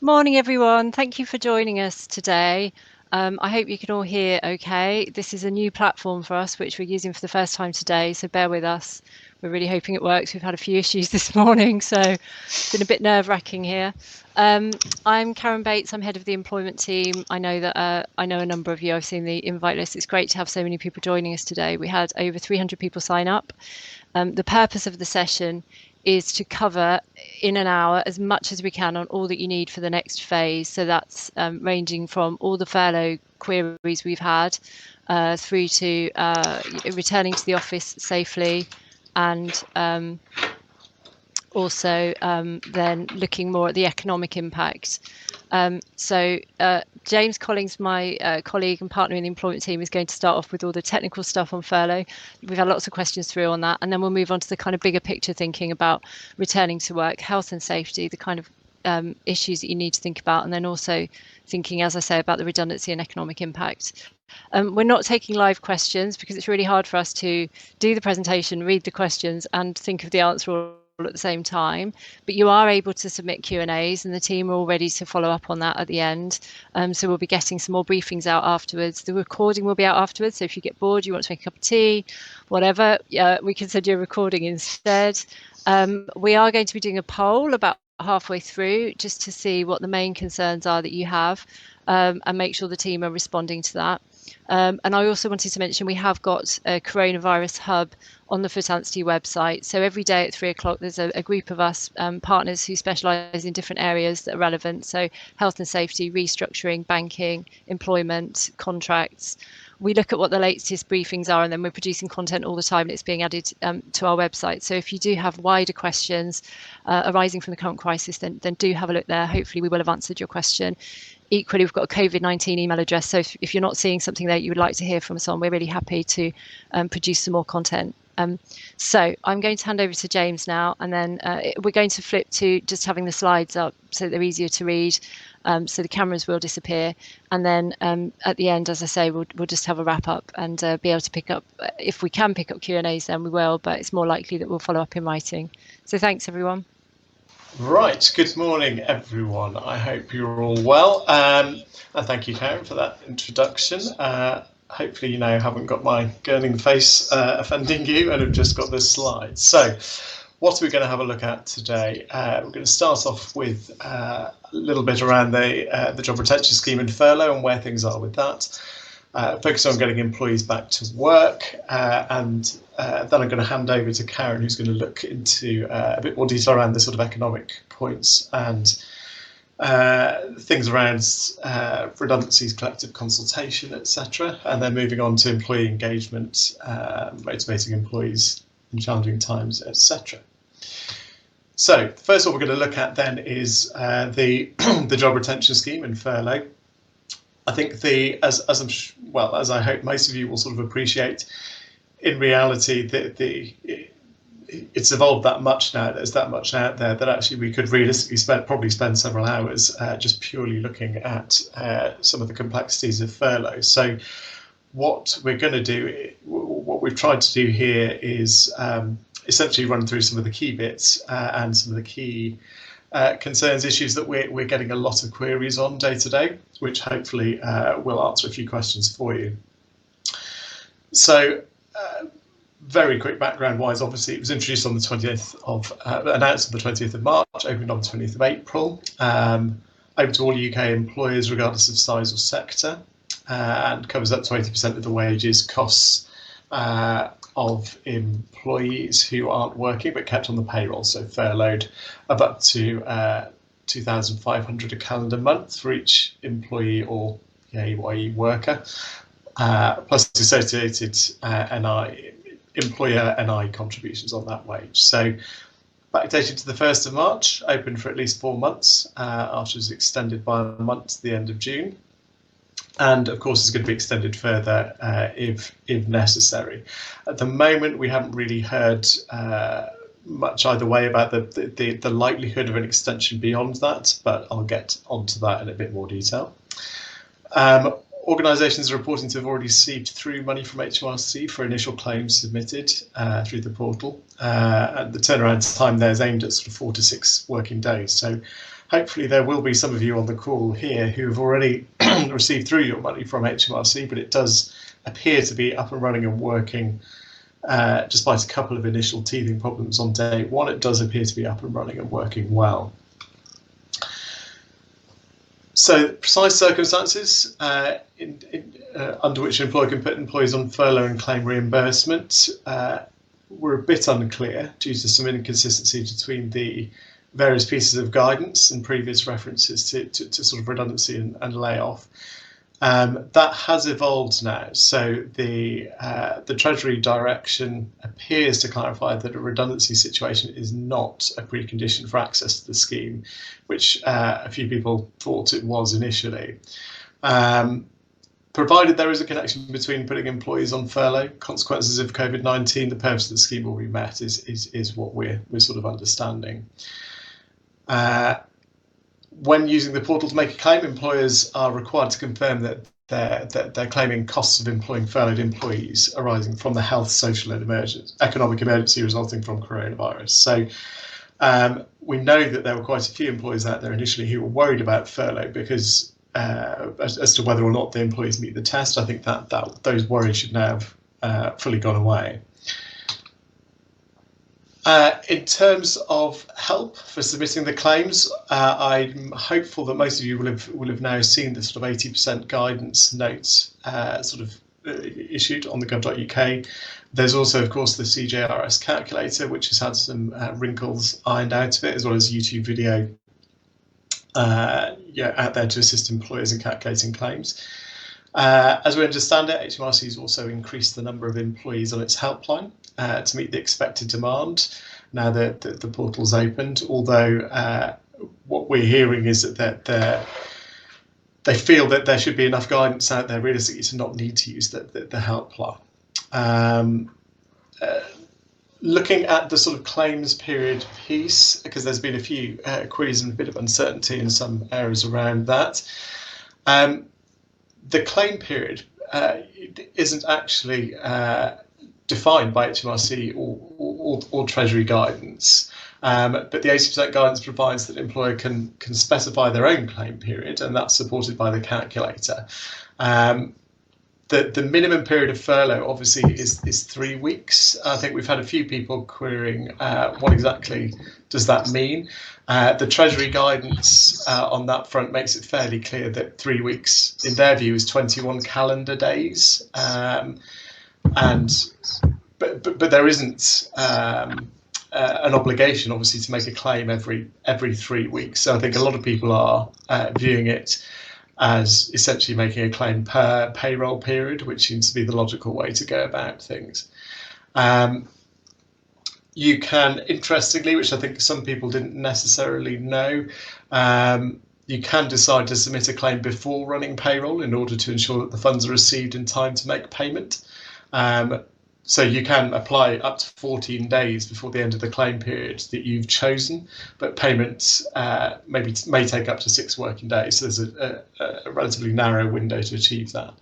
Morning, everyone. Thank you for joining us today. I hope you can all hear okay. This is a new platform for us, which we're using for the first time today, so bear with us. We're really hoping it works. We've had a few issues this morning, so it's been a bit nerve-wracking here. I'm Karen Bates. I'm head of the employment team. I know a number of you. I've seen the invite list. It's great to have so many people joining us today. We had over 300 people sign up. The purpose of the session is to cover in an hour as much as we can on all that you need for the next phase. So that's ranging from all the furlough queries we've had through to returning to the office safely, and also then looking more at the economic impact. James Collings, my colleague and partner in the employment team, is going to start off with all the technical stuff on furlough. We've had lots of questions through on that, and then we'll move on to the kind of bigger picture thinking about returning to work, health and safety, the kind of issues that you need to think about, and then also thinking, as I say, about the redundancy and economic impact. We're not taking live questions because it's really hard for us to do the presentation, read the questions, and think of the answer all at the same time, but you are able to submit Q&As, and the team are all ready to follow up on that at the end. So we'll be getting some more briefings out afterwards. The recording will be out afterwards, so if you get bored, you want to make a cup of tea, whatever, we can send you a recording instead. We are going to be doing a poll about halfway through just to see what the main concerns are that you have, and make sure the team are responding to that. And I also wanted to mention we have got a coronavirus hub on the Furlough website. So every day at 3 o'clock, there's a group of us partners who specialise in different areas that are relevant. So health and safety, restructuring, banking, employment, contracts. We look at what the latest briefings are, and then we're producing content all the time, and it's being added to our website. So if you do have wider questions arising from the current crisis, then do have a look there. Hopefully we will have answered your question. Equally, we've got a COVID-19 email address, so if you're not seeing something there you would like to hear from us on, we're really happy to produce some more content. So I'm going to hand over to James now, and then we're going to flip to just having the slides up so they're easier to read, so the cameras will disappear, and then at the end, as I say, we'll just have a wrap up and be able to pick up, if we can pick up Q&As, then we will, but it's more likely that we'll follow up in writing. So thanks, everyone. Right, good morning everyone. I hope you're all well, and thank you, Karen, for that introduction. Hopefully you now haven't got my gurning face offending you and have just got the slides. So what are we going to have a look at today? We're going to start off with a little bit around the job retention scheme and furlough and where things are with that. Focus on getting employees back to work, and then I'm going to hand over to Karen, who's going to look into a bit more detail around the sort of economic points and things around redundancies, collective consultation, etc. And then moving on to employee engagement, motivating employees in challenging times, etc. So first, what we're going to look at then is the job retention scheme and furlough. I think as I hope most of you will sort of appreciate, in reality, it's evolved that much now. There's that much out there that actually we could realistically probably spend several hours just purely looking at some of the complexities of furlough. So what we're going to do, what we've tried to do here is essentially run through some of the key bits and some of the key concerns, issues that we're getting a lot of queries on day to day, which hopefully will answer a few questions for you. So very quick background wise, obviously it was introduced on the 20th of, announced on the 20th of March, opened on the 20th of April, open to all UK employers regardless of size or sector, and covers up to 80% of the wages, costs of employees who aren't working but kept on the payroll, so furloughed, of up to 2,500 a calendar month for each employee or PAYE worker, plus associated employer NI contributions on that wage. So backdated to the 1st of March, open for at least 4 months, after it was extended by a month to the end of June. And of course, it's going to be extended further if necessary. At the moment, we haven't really heard much either way about the likelihood of an extension beyond that, but I'll get onto that in a bit more detail. Organisations are reporting to have already received through money from HMRC for initial claims submitted through the portal. And the turnaround time there is aimed at sort of 4 to 6 working days. So hopefully there will be some of you on the call here who have already received through your money from HMRC, but it does appear to be up and running and working. Despite a couple of initial teething problems on day one, it does appear to be up and running and working well. So precise circumstances under which an employer can put employees on furlough and claim reimbursement were a bit unclear due to some inconsistency between the various pieces of guidance and previous references to sort of redundancy and layoff. That has evolved now. So the Treasury direction appears to clarify that a redundancy situation is not a precondition for access to the scheme, which a few people thought it was initially. Provided there is a connection between putting employees on furlough, consequences of COVID-19, the purpose of the scheme will be met is what we're sort of understanding. When using the portal to make a claim, employers are required to confirm that they're claiming costs of employing furloughed employees arising from the health, social and economic emergency resulting from coronavirus. So we know that there were quite a few employers out there initially who were worried about furlough because as to whether or not the employees meet the test. I think that those worries should now have fully gone away. In terms of help for submitting the claims, I'm hopeful that most of you will have now seen the sort of 80% guidance notes issued on the gov.uk. There's also, of course, the CJRS calculator, which has had some wrinkles ironed out of it, as well as a YouTube video out there to assist employers in calculating claims. As we understand it, HMRC has also increased the number of employees on its helpline to meet the expected demand now that the portal's opened, although what we're hearing is that they feel that there should be enough guidance out there realistically to not need to use the helpline. Looking at the sort of claims period piece, because there's been a few queries and a bit of uncertainty in some areas around that. The claim period isn't actually defined by HMRC or Treasury guidance, but the 80% guidance provides that the employer can specify their own claim period, and that's supported by the calculator. The minimum period of furlough obviously is 3 weeks. I think we've had a few people querying what exactly does that mean. The Treasury guidance on that front makes it fairly clear that 3 weeks, in their view, is 21 calendar days, but there isn't an obligation, obviously, to make a claim every 3 weeks. So I think a lot of people are viewing it as essentially making a claim per payroll period, which seems to be the logical way to go about things. You can, interestingly, which I think some people didn't necessarily know, you can decide to submit a claim before running payroll in order to ensure that the funds are received in time to make payment. So you can apply up to 14 days before the end of the claim period that you've chosen, but payments may take up to 6 working days. So there's a relatively narrow window to achieve that.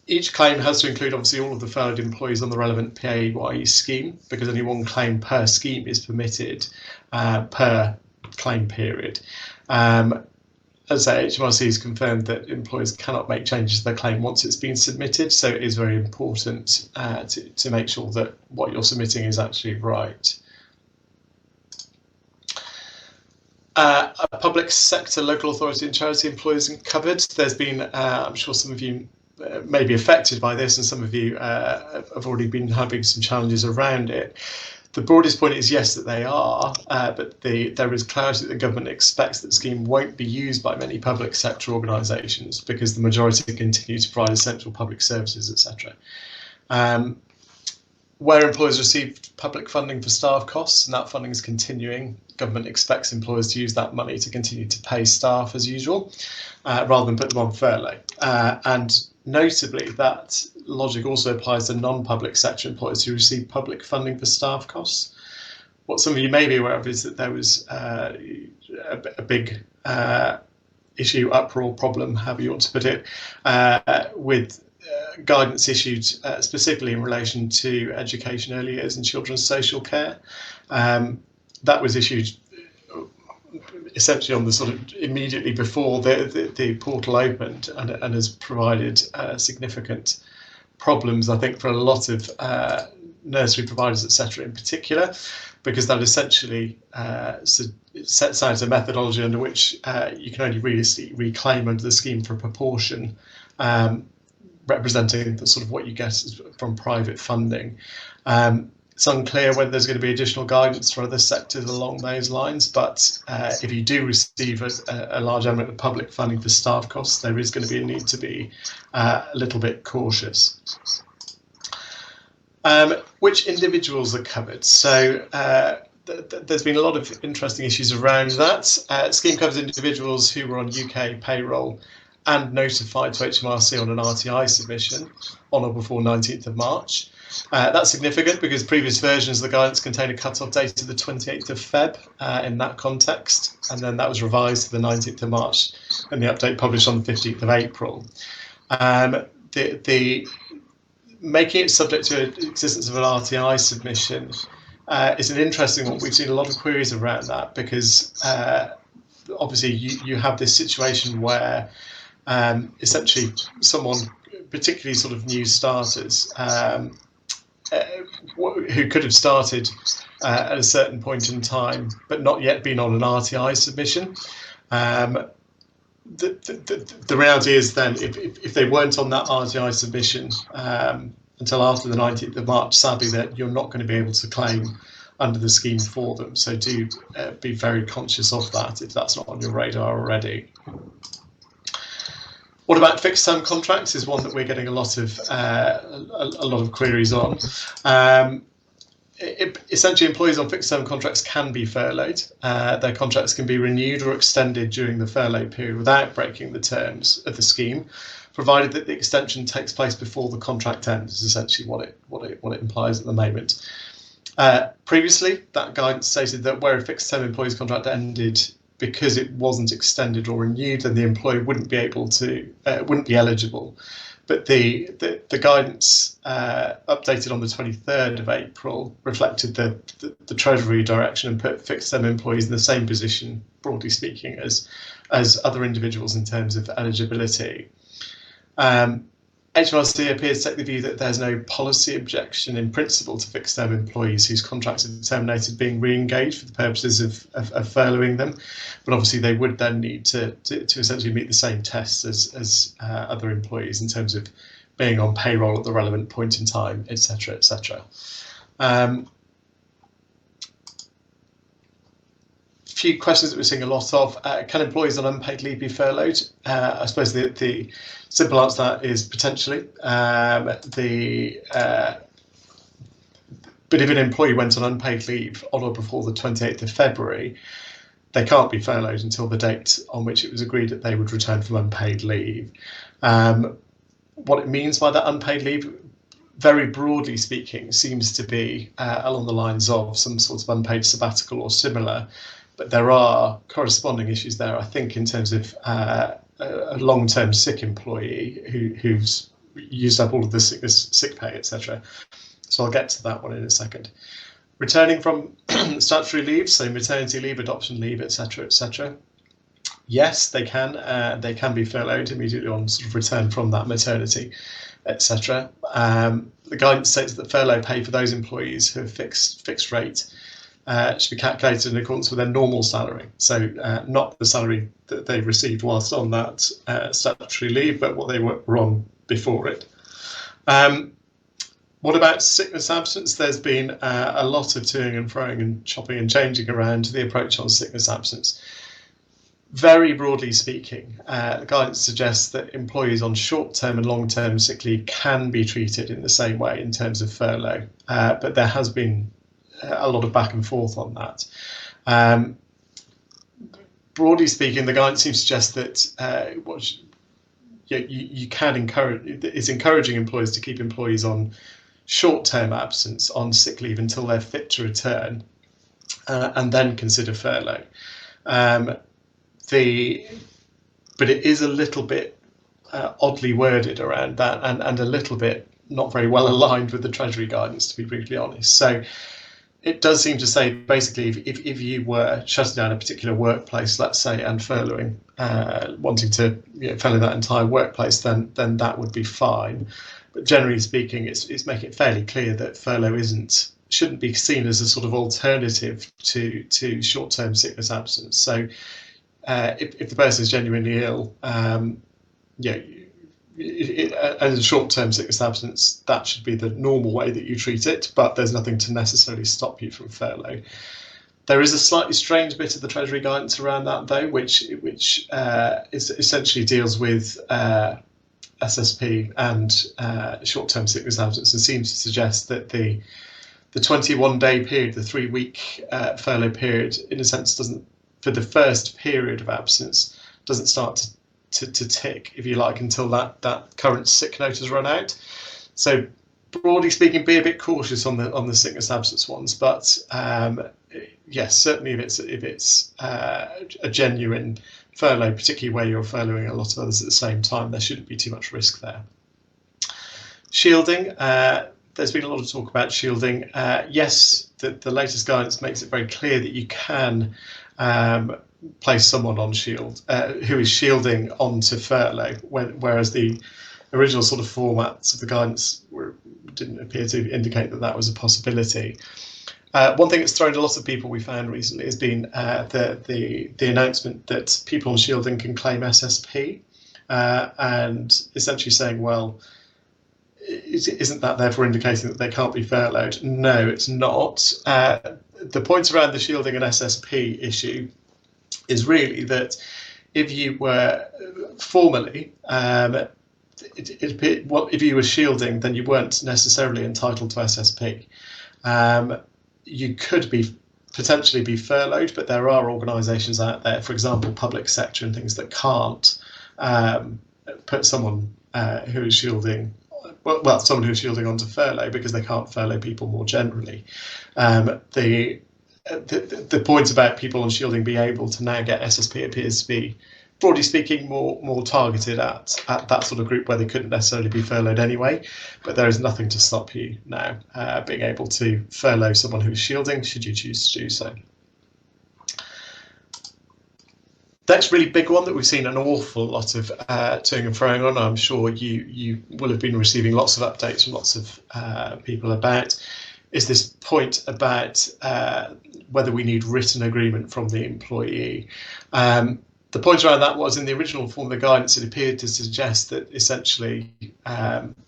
Each claim has to include, obviously, all of the furloughed employees on the relevant PAYE scheme, because only one claim per scheme is permitted per claim period. As I say, HMRC has confirmed that employers cannot make changes to their claim once it's been submitted, so it is very important to make sure that what you're submitting is actually right. Public sector, local authority and charity employers covered. There's been, I'm sure some of you may be affected by this, and some of you have already been having some challenges around it. The broadest point is yes, that they are, but there is clarity that the government expects that the scheme won't be used by many public sector organisations because the majority continue to provide essential public services, etc. Where employers receive public funding for staff costs, and that funding is continuing, government expects employers to use that money to continue to pay staff as usual, rather than put them on furlough. And notably, that logic also applies to non-public sector employers who receive public funding for staff costs. What some of you may be aware of is that there was a big issue, uproar, problem, however you want to put it, with guidance issued specifically in relation to education, early years and children's social care. That was issued essentially on the sort of immediately before the portal opened, and has provided significant problems, I think, for a lot of nursery providers, etc., in particular, because that essentially sets out a methodology under which you can only realistically reclaim under the scheme for a proportion, representing the sort of what you get from private funding. It's unclear whether there's going to be additional guidance for other sectors along those lines, but if you do receive a large element of public funding for staff costs, there is going to be a need to be a little bit cautious. Which individuals are covered? So there's been a lot of interesting issues around that. Scheme covers individuals who were on UK payroll and notified to HMRC on an RTI submission on or before 19th of March. That's significant because previous versions of the guidance contain a cut-off date of the 28th of Feb in that context, and then that was revised to the 19th of March and the update published on the 15th of April. The making it subject to existence of an RTI submission is an interesting one. We've seen a lot of queries around that because obviously you have this situation where essentially someone, particularly sort of new starters, who could have started at a certain point in time but not yet been on an RTI submission. The reality is then if they weren't on that RTI submission until after the 19th of March, sadly, that you're not going to be able to claim under the scheme for them. So do be very conscious of that if that's not on your radar already. What about fixed term contracts is one that we're getting a lot of queries on. Essentially, employees on fixed term contracts can be furloughed. Their contracts can be renewed or extended during the furlough period without breaking the terms of the scheme, provided that the extension takes place before the contract ends. Is essentially what it implies at the moment. Previously, that guidance stated that where a fixed term employee's contract ended because it wasn't extended or renewed, then the employee wouldn't be eligible. But the guidance updated on the 23rd of April reflected the Treasury direction and put fixed term employees in the same position, broadly speaking, as other individuals in terms of eligibility. HMRC appears to take the view that there's no policy objection in principle to fixed term employees whose contracts are terminated being re-engaged for the purposes of furloughing them, but obviously they would then need to essentially meet the same tests as other employees in terms of being on payroll at the relevant point in time, etc., etc. Few questions that we're seeing a lot of. Can employees on unpaid leave be furloughed? I suppose the simple answer to that is potentially. But if an employee went on unpaid leave on or before the 28th of February, they can't be furloughed until the date on which it was agreed that they would return from unpaid leave. What it means by that unpaid leave, very broadly speaking, seems to be along the lines of some sort of unpaid sabbatical or similar. But there are corresponding issues there, I think, in terms of a long-term sick employee who's used up all of the sick pay, etc. So I'll get to that one in a second. Returning from statutory leave, so maternity leave, adoption leave, etc., etc. Yes, they can be furloughed immediately on sort of return from that maternity, etc. The guidance states that furlough pay for those employees who have fixed rate should be calculated in accordance with their normal salary. So not the salary that they received whilst on that statutory leave, but what they were on before it. What about sickness absence? There's been a lot of toing and froing and chopping and changing around the approach on sickness absence. Very broadly speaking, the guidance suggests that employees on short-term and long-term sick leave can be treated in the same way in terms of furlough, but there has been a lot of back and forth on that. Broadly speaking, the guidance seems to suggest that you can it's encouraging employers to keep employees on short-term absence on sick leave until they're fit to return, and then consider furlough. But it is a little bit oddly worded around that, and a little bit not very well aligned with the Treasury guidance, to be brutally honest. So it does seem to say basically if you were shutting down a particular workplace, let's say, and furloughing, wanting to furlough that entire workplace, then that would be fine. But generally speaking, it's making it fairly clear that furlough shouldn't be seen as a sort of alternative to short-term sickness absence. So if the person is genuinely ill, as a short-term sickness absence, that should be the normal way that you treat it, but there's nothing to necessarily stop you from furlough. There is a slightly strange bit of the Treasury guidance around that, though, which essentially deals with SSP and short-term sickness absence, and seems to suggest that the 21-day period, the 3-week furlough period, in a sense, doesn't, for the first period of absence, doesn't start to tick, if you like, until that current sick note has run out. So broadly speaking, be a bit cautious on the sickness absence ones, but yes, certainly if it's a genuine furlough, particularly where you're furloughing a lot of others at the same time, there shouldn't be too much risk there. Shielding, there's been a lot of talk about shielding. Yes, the latest guidance makes it very clear that you can place someone on shield who is shielding onto furlough, whereas the original sort of formats of the guidance didn't appear to indicate that was a possibility. One thing that's thrown a lot of people, we found recently, has been the announcement that people on shielding can claim SSP, and essentially saying, well, isn't that therefore indicating that they can't be furloughed? No, it's not. The point around the shielding and SSP issue is really that if you were formally, if you were shielding, then you weren't necessarily entitled to SSP. You could potentially be furloughed, but there are organisations out there, for example, public sector and things, that can't put someone who is shielding, well, someone who's shielding onto furlough, because they can't furlough people more generally. The point about people on shielding being able to now get SSP appears to be, broadly speaking, more targeted at that sort of group where they couldn't necessarily be furloughed anyway. But there is nothing to stop you now being able to furlough someone who's shielding, should you choose to do so. Next really big one that we've seen an awful lot of toing and froing on, I'm sure you will have been receiving lots of updates from lots of people about, is this point about whether we need written agreement from the employee. The point around that was, in the original form of the guidance, it appeared to suggest that essentially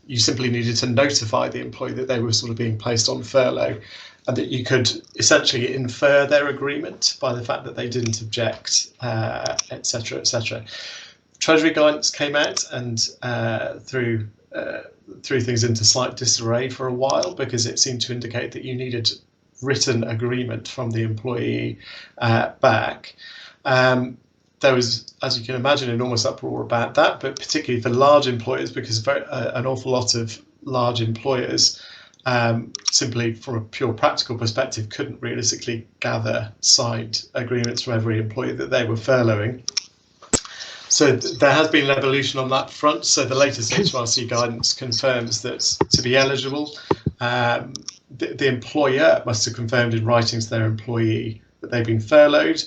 you simply needed to notify the employee that they were sort of being placed on furlough, and that you could essentially infer their agreement by the fact that they didn't object, etc., etc. Treasury guidance came out and threw things into slight disarray for a while, because it seemed to indicate that you needed written agreement from the employee back. There was, as you can imagine, enormous uproar about that, but particularly for large employers, because an awful lot of large employers, simply from a pure practical perspective, couldn't realistically gather signed agreements from every employee that they were furloughing. So there has been an evolution on that front. So the latest HMRC guidance confirms that to be eligible, the employer must have confirmed in writing to their employee that they've been furloughed.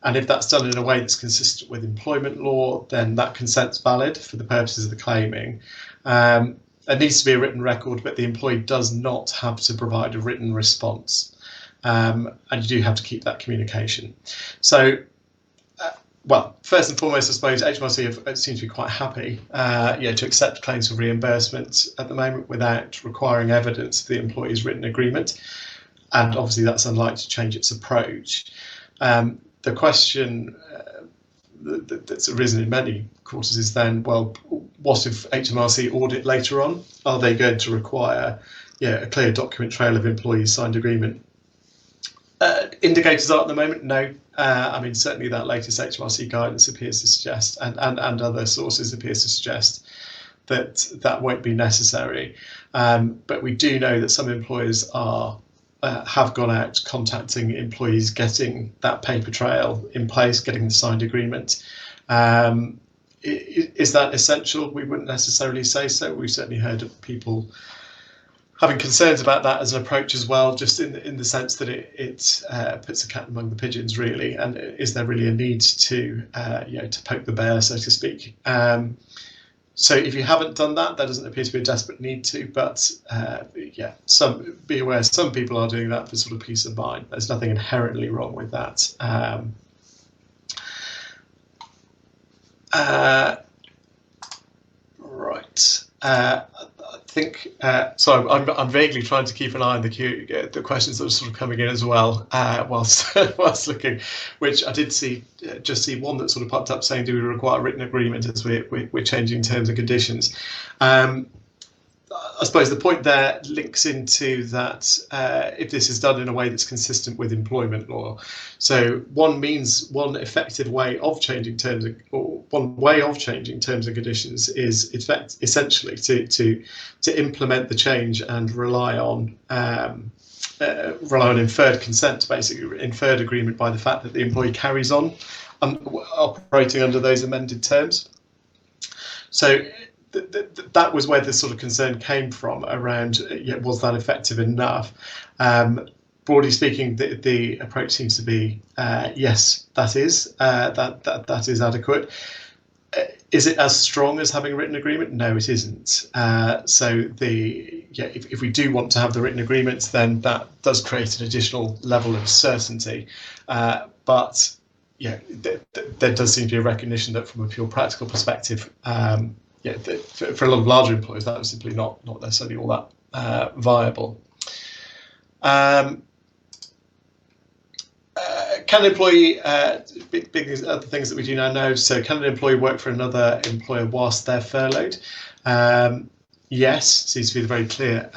And if that's done in a way that's consistent with employment law, then that consent's valid for the purposes of the claiming. There needs to be a written record, but the employee does not have to provide a written response. And you do have to keep that communication. So, well, first and foremost, I suppose HMRC seems to be quite happy to accept claims for reimbursement at the moment without requiring evidence of the employee's written agreement. And obviously that's unlikely to change its approach. The question that's arisen in many courses is then, well, what if HMRC audit later on? Are they going to require a clear document trail of employees' signed agreement? Indicators are at the moment, no. I mean, certainly that latest HMRC guidance appears to suggest, and other sources appears to suggest, that won't be necessary. But we do know that some employers have gone out contacting employees, getting that paper trail in place, getting the signed agreement. Is that essential? We wouldn't necessarily say so. We've certainly heard of people having concerns about that as an approach as well, just in the sense that it puts the cat among the pigeons, really, and is there really a need to to poke the bear, so to speak? So if you haven't done that, there doesn't appear to be a desperate need to, but be aware some people are doing that for sort of peace of mind. There's nothing inherently wrong with that. Right. I think so. I'm vaguely trying to keep an eye on the questions that are sort of coming in as well, whilst looking, which I did just see one that sort of popped up saying, do we require a written agreement as we're changing terms and conditions? I suppose the point there links into that if this is done in a way that's consistent with employment law. So one effective way of changing terms, or one way of changing terms and conditions, is essentially to implement the change and rely on inferred consent, basically inferred agreement by the fact that the employee carries on operating under those amended terms. So that was where the sort of concern came from around was that effective enough? Broadly speaking, the approach seems to be yes, that is adequate. Is it as strong as having a written agreement? No, it isn't. So if we do want to have the written agreements, then that does create an additional level of certainty. But there does seem to be a recognition that from a pure practical perspective, for a lot of larger employers, that was simply not necessarily all that viable. Can an employee, big other things that we do now know, so can an employee work for another employer whilst they're furloughed? Yes, seems to be the very clear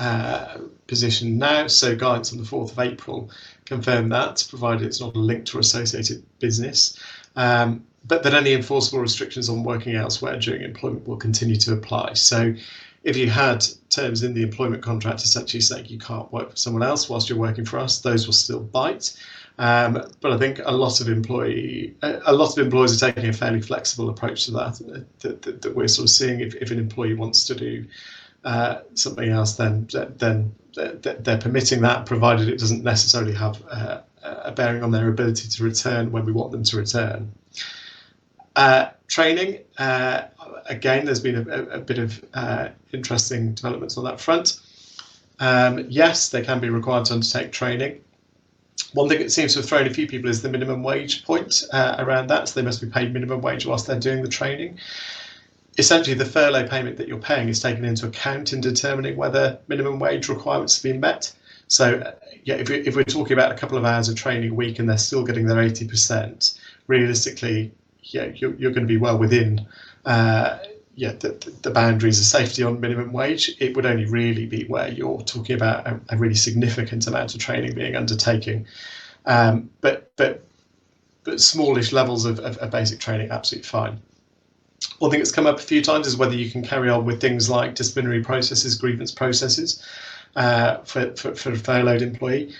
position now. So guidance on the 4th of April confirmed that, provided it's not a linked or associated business. But that any enforceable restrictions on working elsewhere during employment will continue to apply. So if you had terms in the employment contract essentially saying you can't work for someone else whilst you're working for us, those will still bite. But I think a lot of employers are taking a fairly flexible approach to that we're sort of seeing. If an employee wants to do something else, then they're permitting that, provided it doesn't necessarily have a bearing on their ability to return when we want them to return. Training, again, there's been a bit of interesting developments on that front. Yes, they can be required to undertake training. One thing that seems to have thrown a few people is the minimum wage point around that. So they must be paid minimum wage whilst they're doing the training. Essentially, the furlough payment that you're paying is taken into account in determining whether minimum wage requirements have been met. So if we're talking about a couple of hours of training a week and they're still getting their 80%, realistically, you're going to be well within the boundaries of safety on minimum wage. It would only really be where you're talking about a really significant amount of training being undertaken. But smallish levels of basic training, absolutely fine. One thing that's come up a few times is whether you can carry on with things like disciplinary processes, grievance processes for a furloughed employee.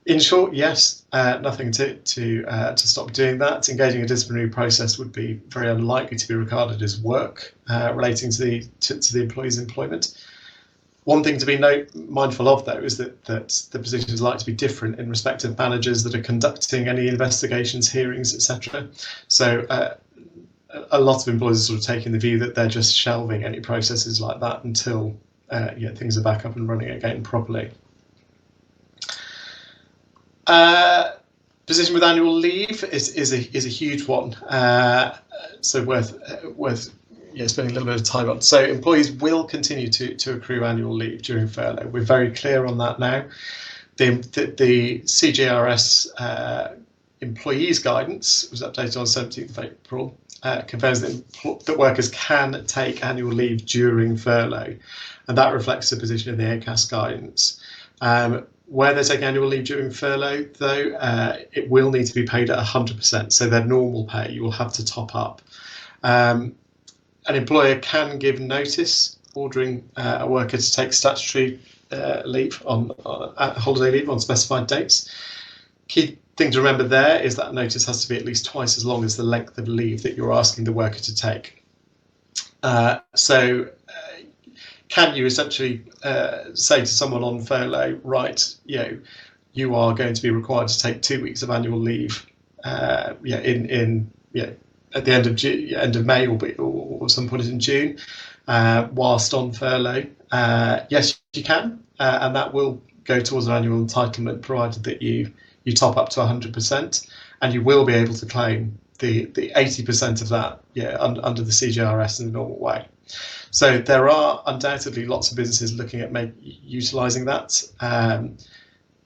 In short, yes, nothing to stop doing that. Engaging a disciplinary process would be very unlikely to be regarded as work relating to the employee's employment. One thing to be mindful of, though, is that the position is likely to be different in respect of managers that are conducting any investigations, hearings, etc. So a lot of employers are sort of taking the view that they're just shelving any processes like that until things are back up and running again properly. Position with annual leave is a huge one, so worth spending a little bit of time on. So employees will continue to accrue annual leave during furlough. We're very clear on that now. The CJRS employees guidance was updated on 17th of April. Confirms that workers can take annual leave during furlough, and that reflects the position in the ACAS guidance. Where they take annual leave during furlough, though, it will need to be paid at 100%. So their normal pay, you will have to top up. An employer can give notice ordering a worker to take statutory leave on holiday leave on specified dates. Key thing to remember there is that notice has to be at least twice as long as the length of leave that you're asking the worker to take. can you essentially say to someone on furlough, right, you are going to be required to take 2 weeks of annual leave, in at the end of May or some point in June, whilst on furlough? Yes, you can, and that will go towards an annual entitlement, provided that you top up to 100%, and you will be able to claim the 80% of that, under the CJRS in the normal way. So there are undoubtedly lots of businesses looking at utilising that.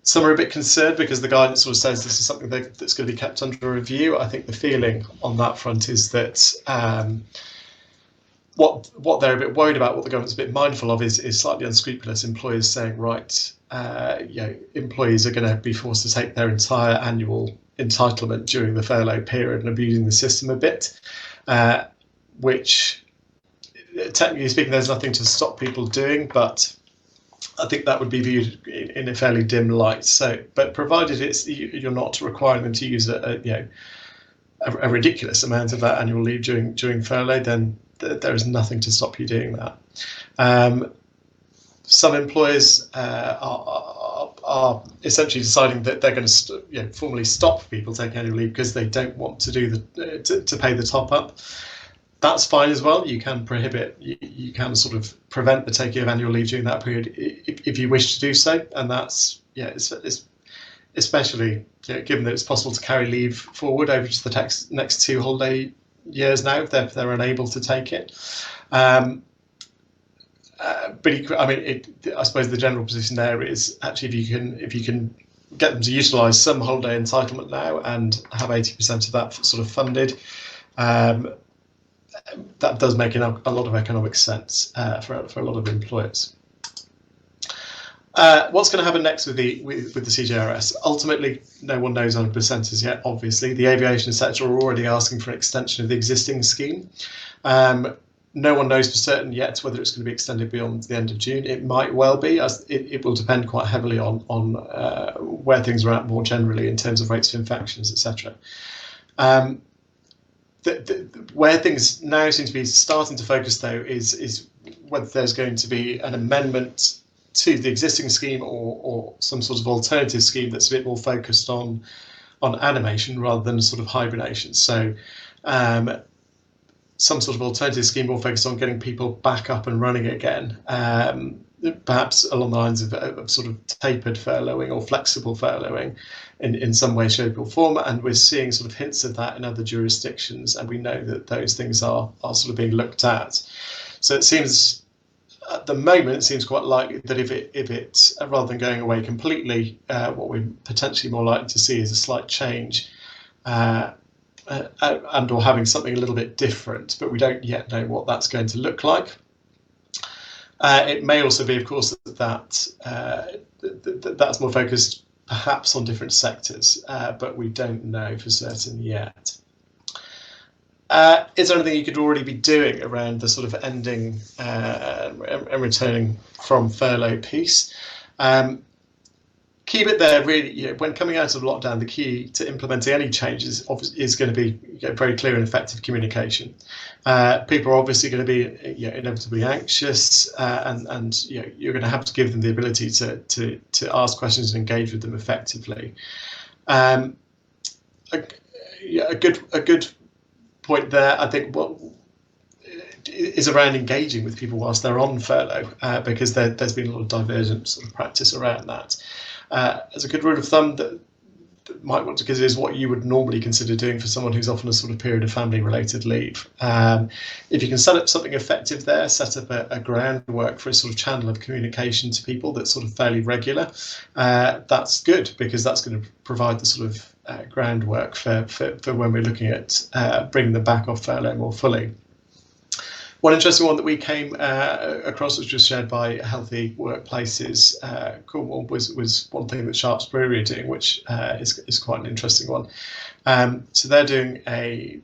Some are a bit concerned because the guidance sort of says this is something that's going to be kept under review. I think the feeling on that front is that what they're a bit worried about, what the government's a bit mindful of, is slightly unscrupulous employers saying, right, employees are going to be forced to take their entire annual entitlement during the furlough period and abusing the system a bit, which, technically speaking, there's nothing to stop people doing, but I think that would be viewed in a fairly dim light. So, but provided you're not requiring them to use a ridiculous amount of that annual leave during furlough, then there is nothing to stop you doing that. Some employers are essentially deciding that they're going to formally stop people taking annual leave because they don't want to do to pay the top up. That's fine as well. You can you can sort of prevent the taking of annual leave during that period if you wish to do so, and that's it's especially given that it's possible to carry leave forward over to the next 2 holiday years now if they're unable to take it. But I mean, I suppose the general position there is actually if you can get them to utilise some holiday entitlement now and have 80% of that sort of funded. That does make a lot of economic sense for a lot of employers. What's going to happen next with the CJRS? Ultimately, no one knows 100% as yet. Obviously, the aviation sector are already asking for an extension of the existing scheme. No one knows for certain yet whether it's going to be extended beyond the end of June. It might well be, as it will depend quite heavily on where things are at more generally in terms of rates of infections, etc. Where things now seem to be starting to focus, though, is whether there's going to be an amendment to the existing scheme or some sort of alternative scheme that's a bit more focused on animation rather than sort of hibernation. So some sort of alternative scheme more focused on getting people back up and running again, perhaps along the lines of sort of tapered furloughing or flexible furloughing in some way, shape or form. And we're seeing sort of hints of that in other jurisdictions, and we know that those things are sort of being looked at. So it seems, at the moment, it seems quite likely that if it rather than going away completely, what we're potentially more likely to see is a slight change and or having something a little bit different, but we don't yet know what that's going to look like. It may also be, of course, that's more focused perhaps on different sectors, but we don't know for certain yet. Is there anything you could already be doing around the sort of ending and returning from furlough piece? Key bit there, really, when coming out of lockdown, the key to implementing any changes is going to be very clear and effective communication. People are obviously going to be inevitably anxious, and you're going to have to give them the ability to ask questions and engage with them effectively. A good point there, I think, is around engaging with people whilst they're on furlough, because there's been a lot of divergent sort of practice around that. As a good rule of thumb that might want to consider is what you would normally consider doing for someone who's often a sort of period of family-related leave. If you can set up something effective there, set up a groundwork for a sort of channel of communication to people that's sort of fairly regular, that's good, because that's going to provide the sort of groundwork for when we're looking at bringing them back off furlough more fully. One interesting one that we came across, which was shared by Healthy Workplaces Cornwall, was one thing that Sharps Brewery are doing, which is quite an interesting one. So they're doing a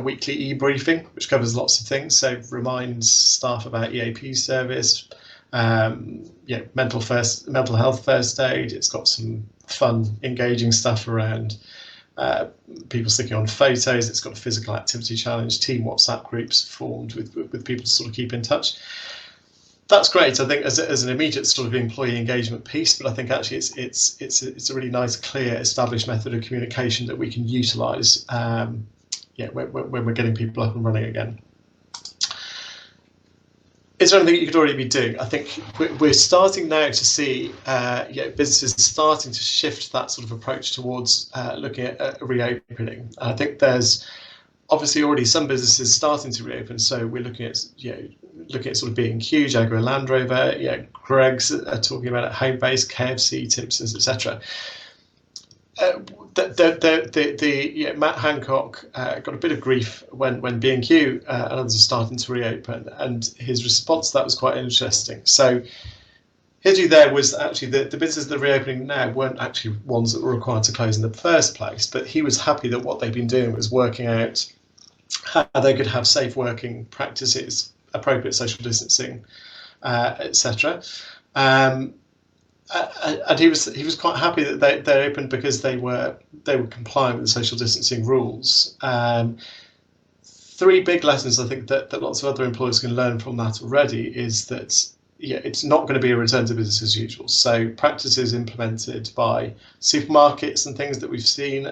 weekly e-briefing, which covers lots of things. So reminds staff about EAP service, mental health first aid. It's got some fun, engaging stuff around people sticking on photos. It's got a physical activity challenge, team WhatsApp groups formed with people to sort of keep in touch. that's great. I think as an immediate sort of employee engagement piece, but I think actually it's a really nice, clear, established method of communication that we can utilise. When we're getting people up and running again. Is there anything you could already be doing? I think we're starting now to see businesses starting to shift that sort of approach towards looking at reopening. I think there's obviously already some businesses starting to reopen. So we're looking at sort of B&Q, Jaguar Land Rover, Greggs are talking about at Homebase, KFC, Timpsons, etc. Matt Hancock got a bit of grief when B&Q and others are starting to reopen, and his response to that was quite interesting. So his view there was actually the businesses that are reopening now weren't actually ones that were required to close in the first place, but he was happy that what they'd been doing was working out how they could have safe working practices, appropriate social distancing, etc. And he was quite happy that they opened because they were compliant with the social distancing rules. Three big lessons I think that lots of other employers can learn from that already is that it's not going to be a return to business as usual. So practices implemented by supermarkets and things that we've seen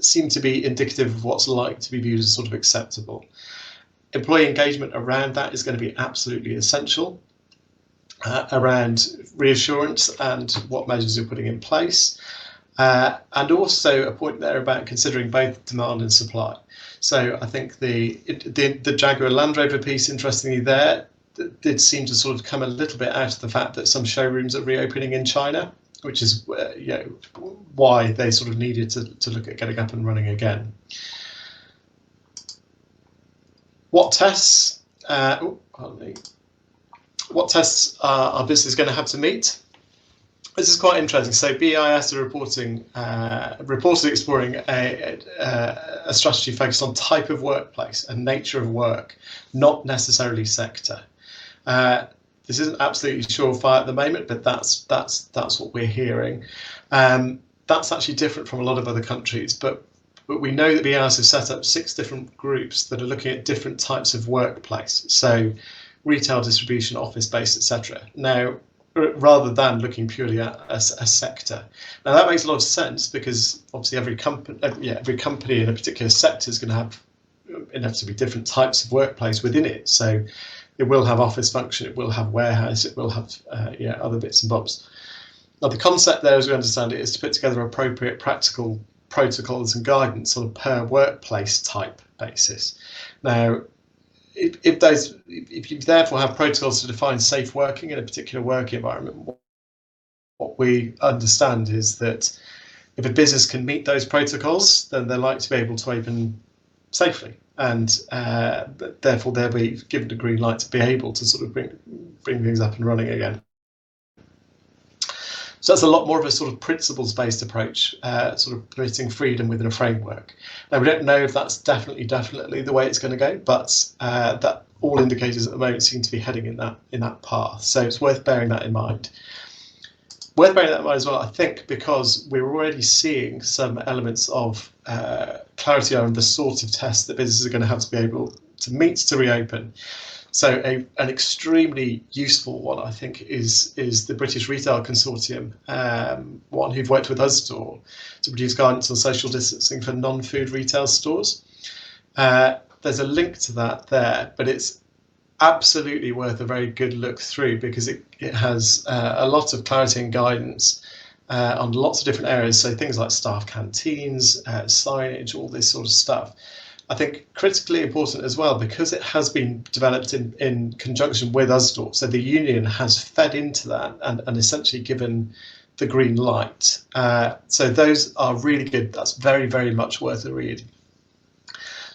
seem to be indicative of what's like to be viewed as sort of acceptable. Employee engagement around that is going to be absolutely essential. Around reassurance and what measures you're putting in place, and also a point there about considering both demand and supply. So I think the Jaguar Land Rover piece, interestingly, there did seem to sort of come a little bit out of the fact that some showrooms are reopening in China, which is why they sort of needed to look at getting up and running again. What tests? What tests are businesses going to have to meet? This is quite interesting. So BIS are reportedly exploring a strategy focused on type of workplace and nature of work, not necessarily sector. This isn't absolutely surefire at the moment, but that's what we're hearing. That's actually different from a lot of other countries, but we know that BIS have set up 6 different groups that are looking at different types of workplace. So retail, distribution, office-based, etc. Now, rather than looking purely at a sector. Now that makes a lot of sense because obviously every company in a particular sector is going to have inevitably different types of workplace within it. So it will have office function, it will have warehouse, it will have other bits and bobs. Now the concept there, as we understand it, is to put together appropriate practical protocols and guidance on a per workplace type basis. Now, if you therefore have protocols to define safe working in a particular work environment, what we understand is that if a business can meet those protocols, then they're likely to be able to open safely, and therefore they'll be given a green light to be able to sort of bring things up and running again. So that's a lot more of a sort of principles-based approach, sort of permitting freedom within a framework. Now, we don't know if that's definitely the way it's going to go, but that all indicators at the moment seem to be heading in that path. So it's worth bearing that in mind. Worth bearing that in mind as well, I think, because we're already seeing some elements of clarity around the sort of tests that businesses are going to have to be able to meet to reopen. So an extremely useful one, I think, is the British Retail Consortium, one who've worked with Usstore to produce guidance on social distancing for non-food retail stores. There's a link to that there, but it's absolutely worth a very good look through because it has a lot of clarity and guidance on lots of different areas. So things like staff canteens, signage, all this sort of stuff. I think critically important as well because it has been developed in conjunction with Usstore. So the union has fed into that and essentially given the green light. So those are really good. That's very, very much worth a read.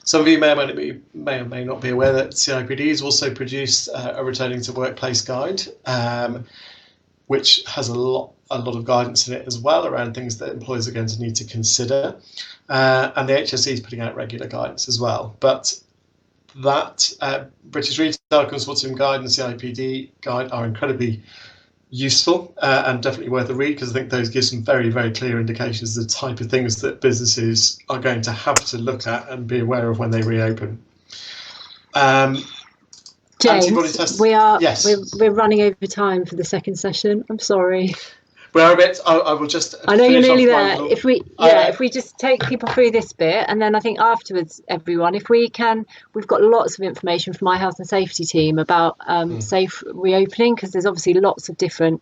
Some of you may or may not be aware that CIPD has also produced a returning to workplace guide, which has a lot of guidance in it as well around things that employers are going to need to consider. And the HSE is putting out regular guidance as well. But that British Retail Consortium guide and CIPD guide are incredibly useful and definitely worth a read because I think those give some very, very clear indications of the type of things that businesses are going to have to look at and be aware of when they reopen. antibody James, test. we are Yes. we're running over time for the second session. I'm sorry. We're a bit. I will just. I know you're nearly there. Little, if we just take people through this bit, and then I think afterwards, everyone, if we can, we've got lots of information from my health and safety team about safe reopening, because there's obviously lots of different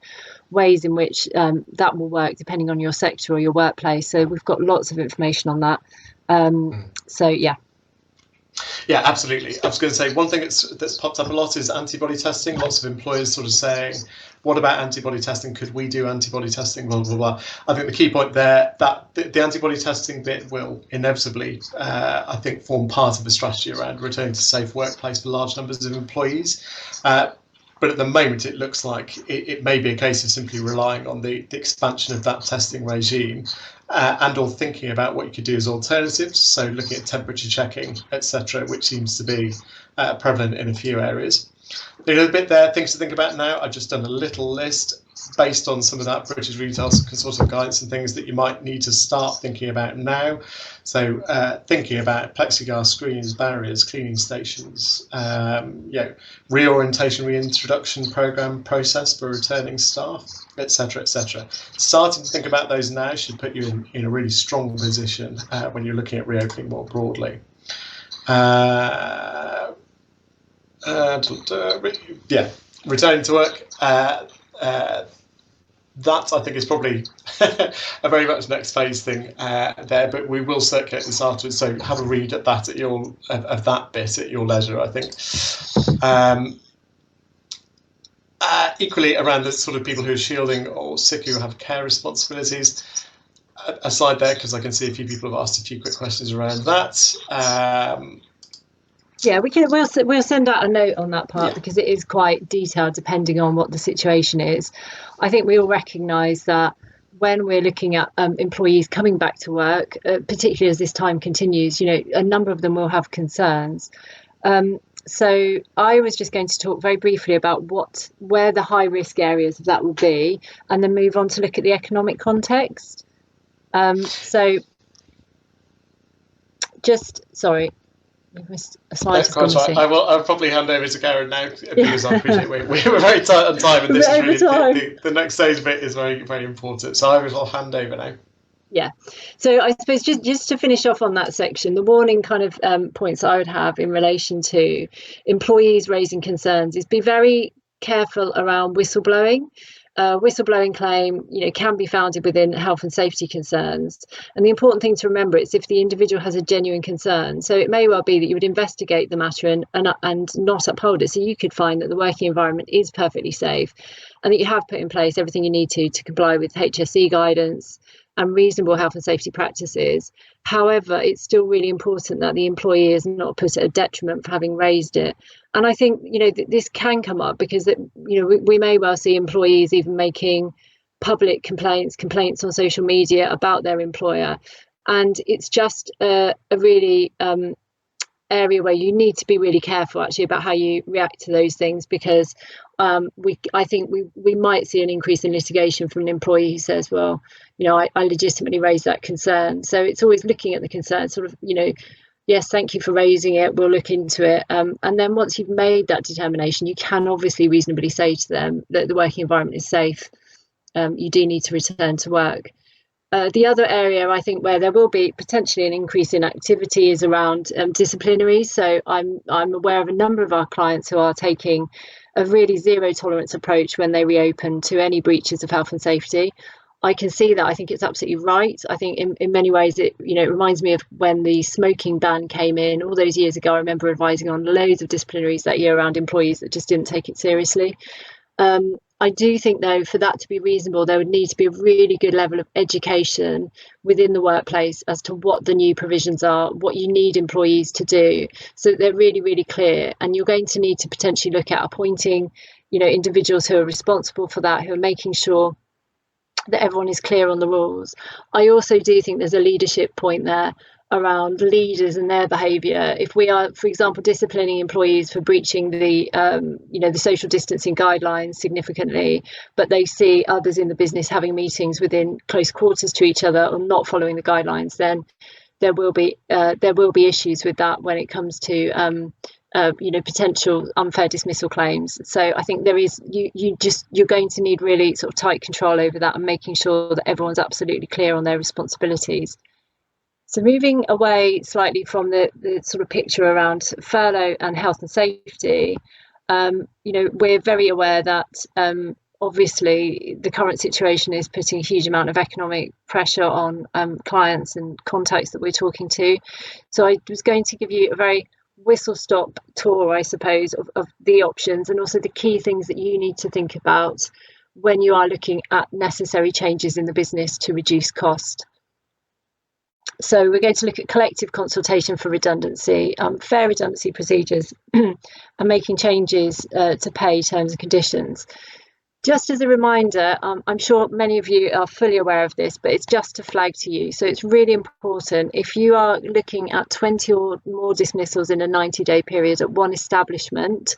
ways in which that will work depending on your sector or your workplace. So we've got lots of information on that. So yeah. Yeah, absolutely. I was going to say one thing that's popped up a lot is antibody testing. Lots of employers sort of saying, what about antibody testing? Could we do antibody testing? Blah, blah, blah. I think the key point there, that the antibody testing bit will inevitably, I think, form part of the strategy around returning to safe workplace for large numbers of employees. But at the moment, it looks like it may be a case of simply relying on the expansion of that testing regime and or thinking about what you could do as alternatives. So looking at temperature checking, etc., which seems to be prevalent in a few areas. A little bit there, things to think about now. I've just done a little list based on some of that British Retail Consortium guidance and things that you might need to start thinking about now. So thinking about plexiglass screens, barriers, cleaning stations, reorientation, reintroduction program process for returning staff, etc., etc. Starting to think about those now should put you in a really strong position when you're looking at reopening more broadly. Returning to work. That I think is probably a very much next phase thing there, but we will circulate this afterwards. So have a read at that of that bit at your leisure, I think. Equally around the sort of people who are shielding or sick who have care responsibilities. Aside there, because I can see a few people have asked a few quick questions around that. Yeah, we'll send out a note on that part because it is quite detailed depending on what the situation is. I think we all recognise that when we're looking at employees coming back to work, particularly as this time continues, a number of them will have concerns. So I was just going to talk very briefly about where the high risk areas of that will be, and then move on to look at the economic context. Sorry. Missed a slide. Right. I'll probably hand over to Karen now because I appreciate we were very tight on time, and this is really the next stage bit is very, very important. So I will hand over now. Yeah. So I suppose just to finish off on that section, the warning kind of points I would have in relation to employees raising concerns is be very careful around whistleblowing. Whistleblowing claim, can be founded within health and safety concerns. And the important thing to remember is if the individual has a genuine concern. So it may well be that you would investigate the matter and not uphold it. So you could find that the working environment is perfectly safe and that you have put in place everything you need to comply with HSE guidance and reasonable health and safety practices. However, it's still really important that the employee is not put at a detriment for having raised it. And I think, this can come up because, we may well see employees even making public complaints on social media about their employer. And it's just a really area where you need to be really careful actually about how you react to those things, because I think we might see an increase in litigation from an employee who says, well, I legitimately raised that concern. So it's always looking at the concern, sort of, yes, thank you for raising it, we'll look into it. And then once you've made that determination, you can obviously reasonably say to them that the working environment is safe. You do need to return to work. The other area I think where there will be potentially an increase in activity is around disciplinary. So I'm aware of a number of our clients who are taking a really zero tolerance approach when they reopen to any breaches of health and safety. I can see that. I think it's absolutely right. I think in many ways it reminds me of when the smoking ban came in all those years ago. I remember advising on loads of disciplinaries that year around employees that just didn't take it seriously. I do think, though, for that to be reasonable, there would need to be a really good level of education within the workplace as to what the new provisions are, what you need employees to do, so that they're really, really clear. And you're going to need to potentially look at appointing, individuals who are responsible for that, who are making sure that everyone is clear on the rules. I also do think there's a leadership point there around leaders and their behaviour. If we are, for example, disciplining employees for breaching the social distancing guidelines significantly, but they see others in the business having meetings within close quarters to each other or not following the guidelines, then there will be issues with that when it comes to potential unfair dismissal claims. So I think there is you're going to need really sort of tight control over that and making sure that everyone's absolutely clear on their responsibilities. So moving away slightly from the sort of picture around furlough and health and safety, we're very aware that obviously the current situation is putting a huge amount of economic pressure on clients and contacts that we're talking to. So I was going to give you a very whistle-stop tour, I suppose, of the options and also the key things that you need to think about when you are looking at necessary changes in the business to reduce cost. So we're going to look at collective consultation for redundancy, fair redundancy procedures, and making changes to pay terms and conditions. Just as a reminder, I'm sure many of you are fully aware of this, but it's just to flag to you. So it's really important, if you are looking at 20 or more dismissals in a 90-day period at one establishment,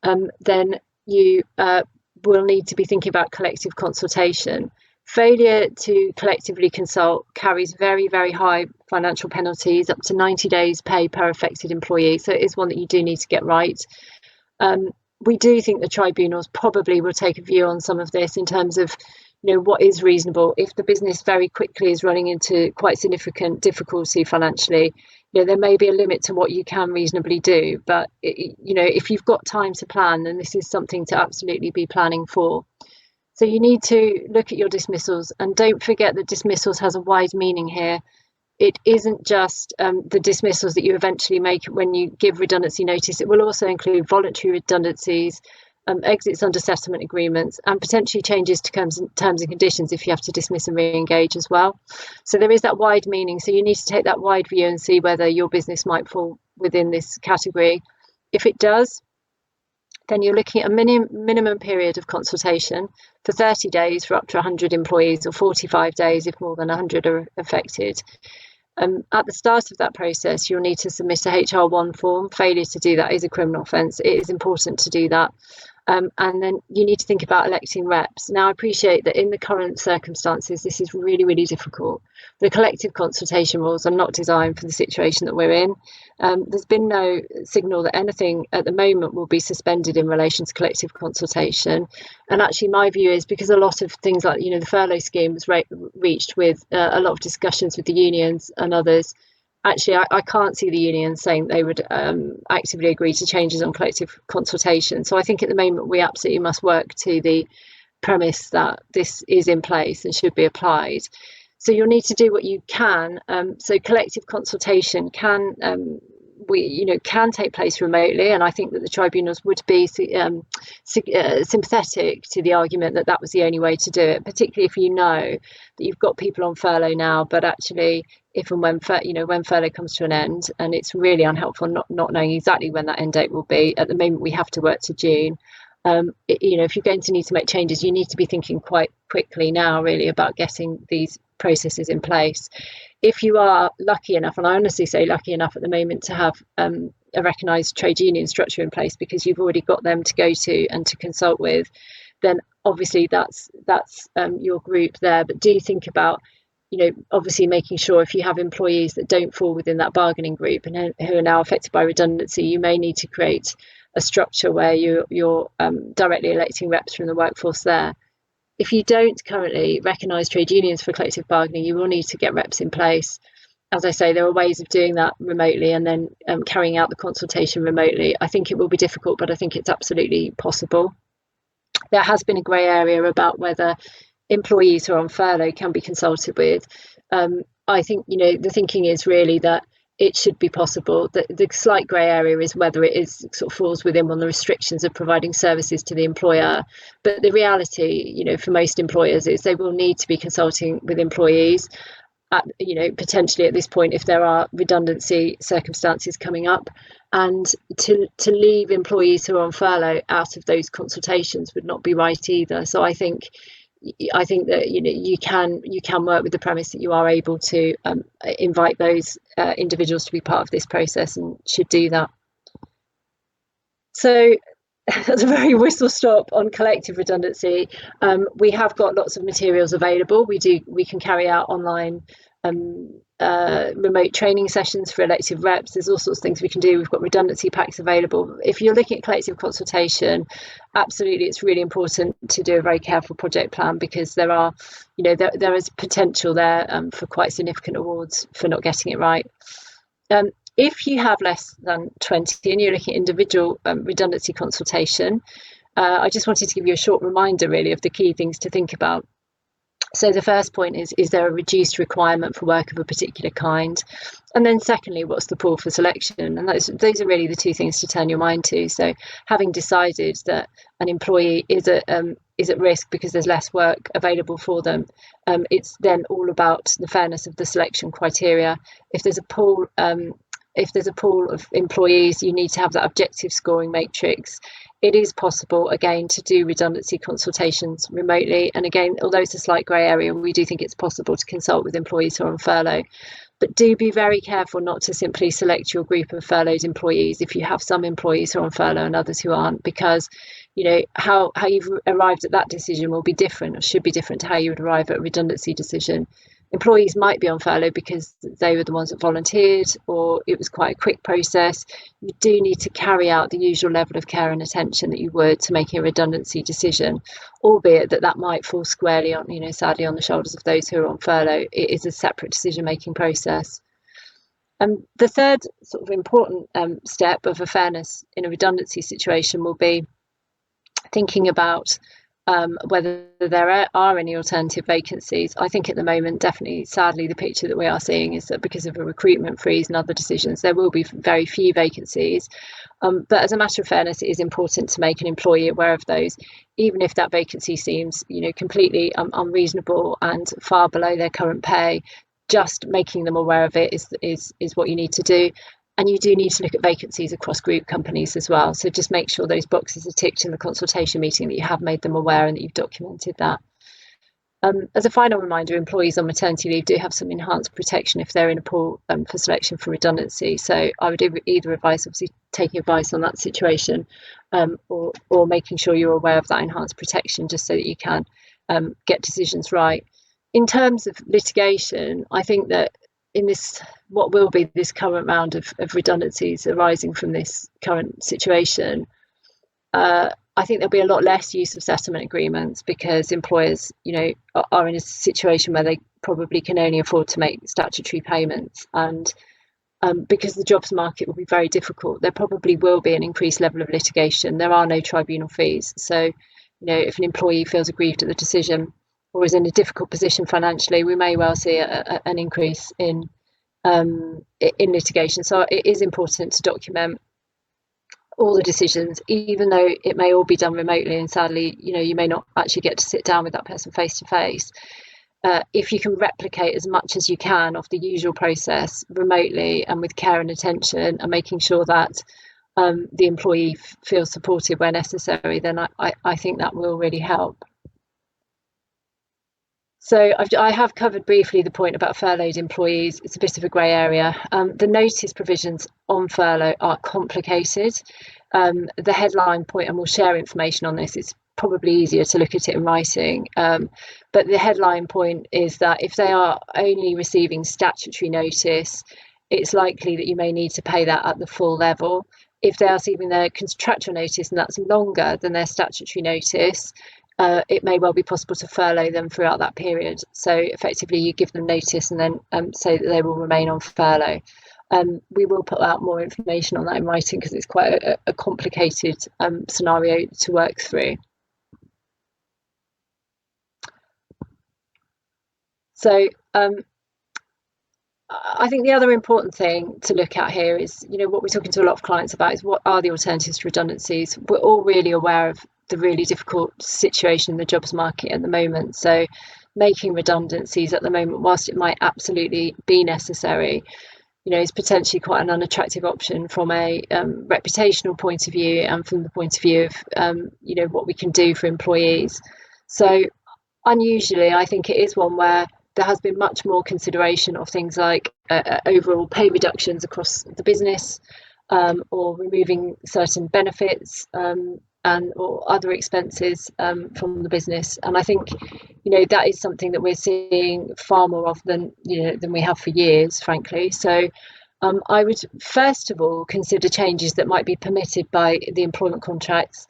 then you will need to be thinking about collective consultation. Failure to collectively consult carries very, very high financial penalties, up to 90 days pay per affected employee. So it is one that you do need to get right. We do think the tribunals probably will take a view on some of this in terms of, what is reasonable. If the business very quickly is running into quite significant difficulty financially, there may be a limit to what you can reasonably do. But, if you've got time to plan, then this is something to absolutely be planning for. So you need to look at your dismissals, and don't forget that dismissals has a wide meaning here. It isn't just the dismissals that you eventually make when you give redundancy notice. It will also include voluntary redundancies, exits under settlement agreements, and potentially changes to terms and conditions if you have to dismiss and re-engage as well. So there is that wide meaning. So you need to take that wide view and see whether your business might fall within this category. If it does, then you're looking at a minimum period of consultation for 30 days for up to 100 employees, or 45 days if more than 100 are affected. At the start of that process, you'll need to submit a HR1 form. Failure to do that is a criminal offence. It is important to do that. And then you need to think about electing reps. Now, I appreciate that in the current circumstances, this is really, really difficult. The collective consultation rules are not designed for the situation that we're in. There's been no signal that anything at the moment will be suspended in relation to collective consultation. And actually, my view is, because a lot of things like, the furlough scheme was reached with a lot of discussions with the unions and others. Actually, I can't see the unions saying they would actively agree to changes on collective consultation. So I think at the moment we absolutely must work to the premise that this is in place and should be applied. So you'll need to do what you can. So collective consultation can take place remotely, and I think that the tribunals would be sympathetic to the argument that that was the only way to do it, particularly if you know that you've got people on furlough now, but actually if and when furlough comes to an end, and it's really unhelpful not knowing exactly when that end date will be. At the moment we have to work to June. If you're going to need to make changes, you need to be thinking quite quickly now really about getting these processes in place. If you are lucky enough, and I honestly say lucky enough at the moment, to have a recognised trade union structure in place because you've already got them to go to and to consult with, then obviously that's your group there. But do think about, obviously making sure if you have employees that don't fall within that bargaining group and who are now affected by redundancy, you may need to create a structure where you're directly electing reps from the workforce there. If you don't currently recognise trade unions for collective bargaining, you will need to get reps in place. As I say, there are ways of doing that remotely and then carrying out the consultation remotely. I think it will be difficult, but I think it's absolutely possible. There has been a grey area about whether employees who are on furlough can be consulted with. I think, the thinking is really that it should be possible. The slight grey area is whether it is sort of falls within one of the restrictions of providing services to the employer. But the reality, for most employers is they will need to be consulting with employees at, potentially at this point if there are redundancy circumstances coming up. And to leave employees who are on furlough out of those consultations would not be right either. So I think that you can work with the premise that you are able to invite those individuals to be part of this process, and should do that. So that's a very whistle stop on collective redundancy. We have got lots of materials available. We can carry out online remote training sessions for elective reps. There's all sorts of things we can do. We've got redundancy packs available. If you're looking at collective consultation, absolutely, it's really important to do a very careful project plan, because there are, there is potential there for quite significant awards for not getting it right. If you have less than 20 and you're looking at individual redundancy consultation, I just wanted to give you a short reminder really of the key things to think about. So the first point is there a reduced requirement for work of a particular kind? And then secondly, what's the pool for selection? And those are really the two things to turn your mind to. So having decided that an employee is at risk because there's less work available for them, it's then all about the fairness of the selection criteria. If there's a pool of employees, you need to have that objective scoring matrix. It is possible, again, to do redundancy consultations remotely. And again, although it's a slight grey area, we do think it's possible to consult with employees who are on furlough. But do be very careful not to simply select your group of furloughed employees if you have some employees who are on furlough and others who aren't, because how you've arrived at that decision will be different, or should be different, to how you would arrive at a redundancy decision. Employees might be on furlough because they were the ones that volunteered, or it was quite a quick process. You do need to carry out the usual level of care and attention that you would to making a redundancy decision, albeit that might fall squarely on, sadly, on the shoulders of those who are on furlough. It is a separate decision-making process. The third sort of important step of a fairness in a redundancy situation will be thinking about whether there are any alternative vacancies. I think at the moment, definitely, sadly, the picture that we are seeing is that because of a recruitment freeze and other decisions, there will be very few vacancies. But as a matter of fairness, it is important to make an employee aware of those, even if that vacancy seems, completely unreasonable and far below their current pay. Just making them aware of it is what you need to do. And you do need to look at vacancies across group companies as well. So just make sure those boxes are ticked in the consultation meeting, that you have made them aware and that you've documented that. As a final reminder, employees on maternity leave do have some enhanced protection if they're in a pool for selection for redundancy. So I would either advise, obviously, taking advice on that situation, or making sure you're aware of that enhanced protection, just so that you can get decisions right. In terms of litigation, I think that in what will be this current round of redundancies arising from this current situation, I think there'll be a lot less use of settlement agreements, because employers, are in a situation where they probably can only afford to make statutory payments, and because the jobs market will be very difficult, there probably will be an increased level of litigation. There are no tribunal fees, so if an employee feels aggrieved at the decision or is in a difficult position financially, we may well see an increase in litigation. So it is important to document all the decisions, even though it may all be done remotely, and sadly, you may not actually get to sit down with that person face to face. If you can replicate as much as you can of the usual process remotely and with care and attention, and making sure that the employee feels supported where necessary, then I think that will really help. So I have covered briefly the point about furloughed employees. It's a bit of a grey area. The notice provisions on furlough are complicated. The headline point, and we'll share information on this, it's probably easier to look at it in writing. But the headline point is that if they are only receiving statutory notice, it's likely that you may need to pay that at the full level. If they are receiving their contractual notice and that's longer than their statutory notice, it may well be possible to furlough them throughout that period. So effectively, you give them notice and then say that they will remain on furlough. We will put out more information on that in writing, because it's quite a complicated scenario to work through. So I think the other important thing to look at here is, what we're talking to a lot of clients about is what are the alternatives to redundancies. We're all really aware of the really difficult situation in the jobs market at the moment. So making redundancies at the moment, whilst it might absolutely be necessary, is potentially quite an unattractive option from a reputational point of view, and from the point of view of what we can do for employees. So unusually, I think it is one where there has been much more consideration of things like overall pay reductions across the business, or removing certain benefits, and or other expenses from the business. And I think, that is something that we're seeing far more of than we have for years, frankly. So I would first of all consider changes that might be permitted by the employment contracts.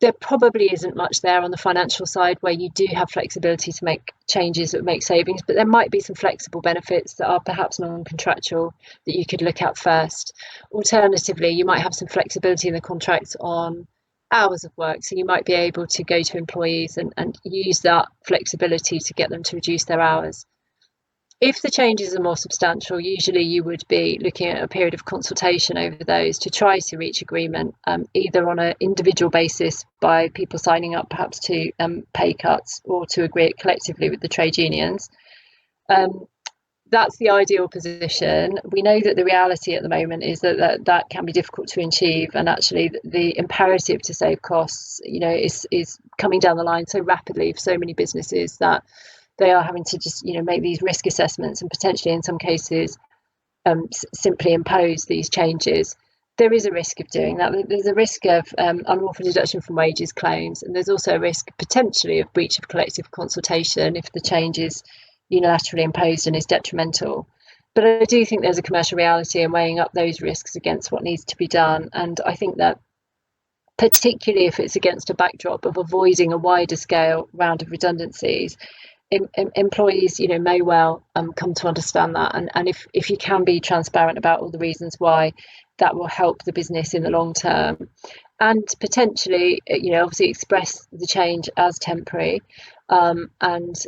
There probably isn't much there on the financial side where you do have flexibility to make changes that make savings, but there might be some flexible benefits that are perhaps non-contractual that you could look at first. Alternatively, you might have some flexibility in the contracts on hours of work, so you might be able to go to employees and use that flexibility to get them to reduce their hours. If the changes are more substantial, usually you would be looking at a period of consultation over those to try to reach agreement, either on an individual basis by people signing up perhaps to pay cuts, or to agree it collectively with the trade unions. That's the ideal position. We know that the reality at the moment is that can be difficult to achieve, and actually the imperative to save costs, is coming down the line so rapidly for so many businesses that they are having to just make these risk assessments and potentially in some cases simply impose these changes. There is a risk of doing that. There's a risk of unlawful deduction from wages claims, and there's also a risk potentially of breach of collective consultation if the change is unilaterally imposed and is detrimental. But I do think there's a commercial reality in weighing up those risks against what needs to be done, and I think that particularly if it's against a backdrop of avoiding a wider scale round of redundancies, employees may well come to understand that, and if you can be transparent about all the reasons why, that will help the business in the long term, and potentially obviously express the change as temporary and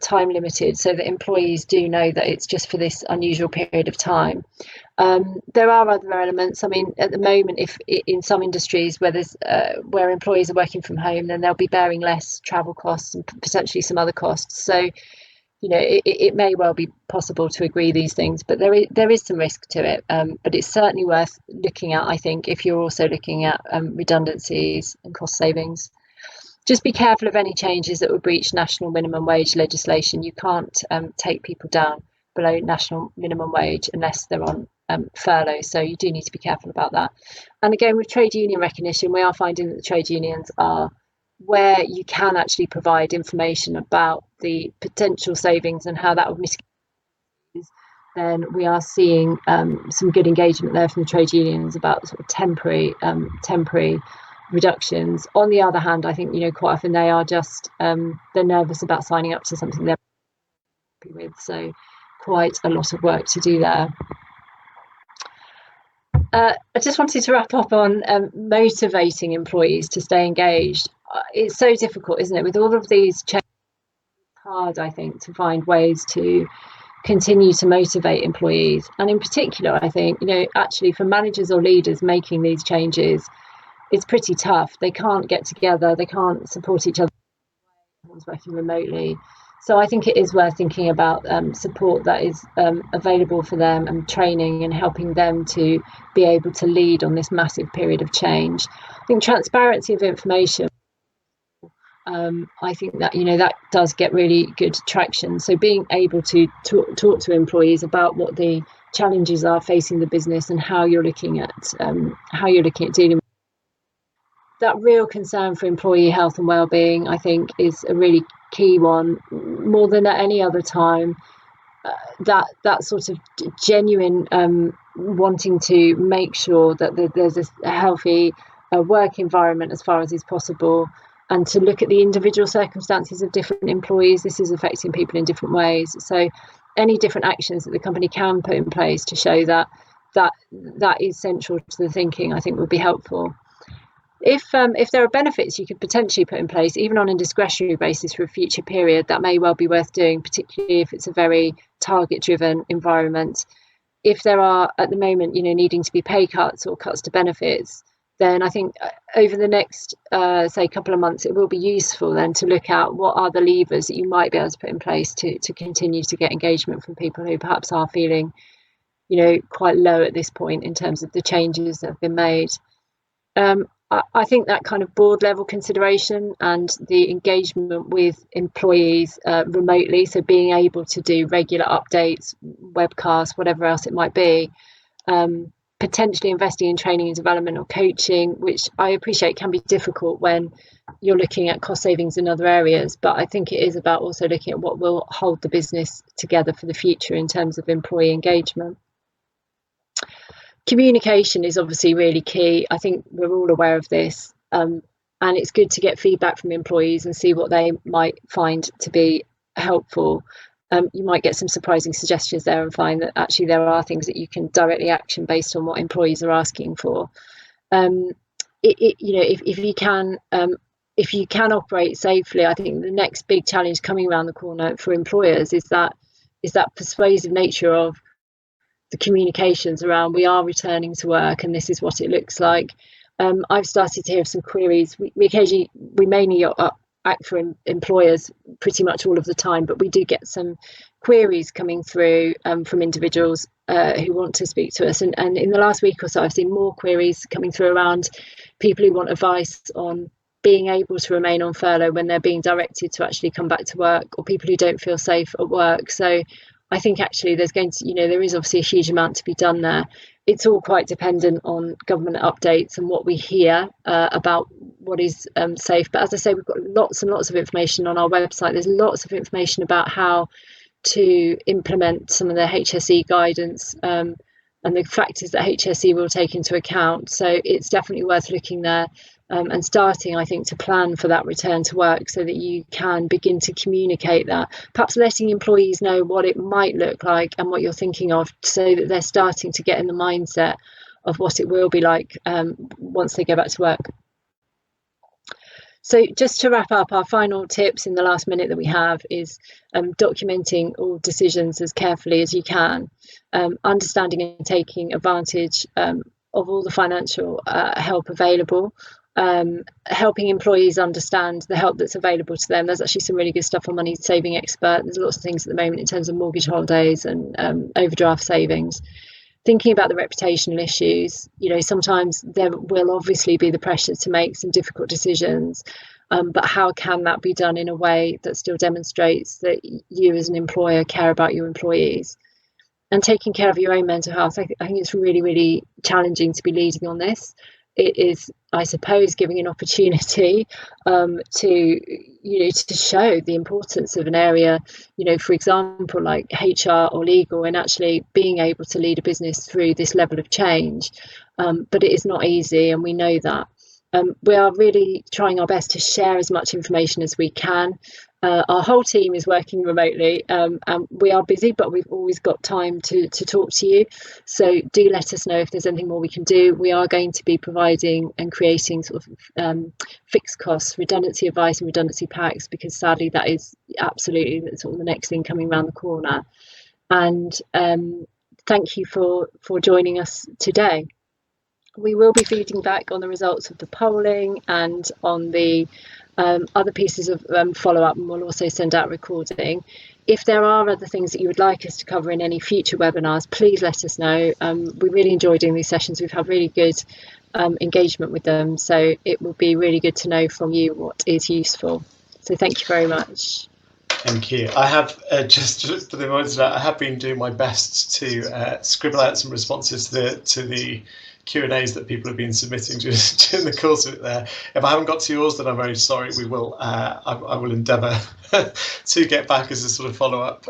time limited, so that employees do know that it's just for this unusual period of time. There are other elements. I mean, at the moment, if in some industries where employees are working from home, then they'll be bearing less travel costs and potentially some other costs. So, it may well be possible to agree these things, but there is some risk to it. But it's certainly worth looking at, I think, if you're also looking at redundancies and cost savings. Just be careful of any changes that would breach national minimum wage legislation. You can't take people down below national minimum wage unless they're on furlough, so you do need to be careful about that. And again, with trade union recognition, we are finding that the trade unions are, where you can actually provide information about the potential savings and how that would mitigate, then we are seeing some good engagement there from the trade unions about sort of temporary reductions. On the other hand, I think quite often they are just they're nervous about signing up to something they're happy with, so quite a lot of work to do there. I just wanted to wrap up on motivating employees to stay engaged. It's so difficult, isn't it, with all of these changes? It's hard, I think, to find ways to continue to motivate employees, and in particular, I think actually for managers or leaders making these changes, it's pretty tough. They can't get together, they can't support each other, everyone's working remotely. So I think it is worth thinking about support that is available for them, and training and helping them to be able to lead on this massive period of change. I think transparency of information, I think that that does get really good traction. So being able to talk to employees about what the challenges are facing the business and how you're looking at dealing with that. Real concern for employee health and well-being, I think, is a really key one, more than at any other time. That sort of genuine wanting to make sure that there's a healthy work environment as far as is possible, and to look at the individual circumstances of different employees. This is affecting people in different ways, so any different actions that the company can put in place to show that is central to the thinking, I think, would be helpful. If there are benefits you could potentially put in place, even on a discretionary basis for a future period, that may well be worth doing, particularly if it's a very target-driven environment. If there are, at the moment, needing to be pay cuts or cuts to benefits, then I think over the next, say, couple of months, it will be useful then to look at what are the levers that you might be able to put in place to continue to get engagement from people who perhaps are feeling, quite low at this point in terms of the changes that have been made. I think that kind of board level consideration and the engagement with employees remotely, so being able to do regular updates, webcasts, whatever else it might be, potentially investing in training and development or coaching, which I appreciate can be difficult when you're looking at cost savings in other areas. But I think it is about also looking at what will hold the business together for the future in terms of employee engagement. Communication is obviously really key. I think we're all aware of this. And it's good to get feedback from employees and see what they might find to be helpful. You might get some surprising suggestions there and find that actually there are things that you can directly action based on what employees are asking for. If you can operate safely, I think the next big challenge coming around the corner for employers is that persuasive nature of the communications around we are returning to work and this is what it looks like. I've started to hear some queries. We mainly act for employers pretty much all of the time, but we do get some queries coming through from individuals who want to speak to us. And in the last week or so, I've seen more queries coming through around people who want advice on being able to remain on furlough when they're being directed to actually come back to work, or people who don't feel safe at work. So I think actually there is obviously a huge amount to be done there. It's all quite dependent on government updates and what we hear about what is safe. But as I say, we've got lots and lots of information on our website. There's lots of information about how to implement some of the HSE guidance and the factors that HSE will take into account. So it's definitely worth looking there and starting, I think, to plan for that return to work so that you can begin to communicate that, perhaps letting employees know what it might look like and what you're thinking of, so that they're starting to get in the mindset of what it will be like once they go back to work. So just to wrap up, our final tips in the last minute that we have is documenting all decisions as carefully as you can, understanding and taking advantage of all the financial help available, helping employees understand the help that's available to them. There's actually some really good stuff on Money Saving Expert. There's lots of things at the moment in terms of mortgage holidays and overdraft savings. Thinking about the reputational issues, sometimes there will obviously be the pressure to make some difficult decisions, but how can that be done in a way that still demonstrates that you as an employer care about your employees? And taking care of your own mental health. I think it's really, really challenging to be leading on this. It is, I suppose, giving an opportunity to show the importance of an area, for example, like HR or legal, and actually being able to lead a business through this level of change. But it is not easy, and we know that. We are really trying our best to share as much information as we can. Our whole team is working remotely, and we are busy, but we've always got time to talk to you. So do let us know if there's anything more we can do. We are going to be providing and creating sort of fixed costs, redundancy advice and redundancy packs, because sadly that is absolutely sort of the next thing coming around the corner. And thank you for joining us today. We will be feeding back on the results of the polling and on the other pieces of follow-up, and we'll also send out a recording. If there are other things that you would like us to cover in any future webinars, please let us know. We really enjoy doing these sessions. We've had really good engagement with them, so it will be really good to know from you what is useful. So thank you very much. Thank you. I have just for the moment, I have been doing my best to scribble out some responses to the Q&As that people have been submitting during the course of it there. If I haven't got to yours, then I'm very sorry. We will. I will endeavour to get back as a sort of follow-up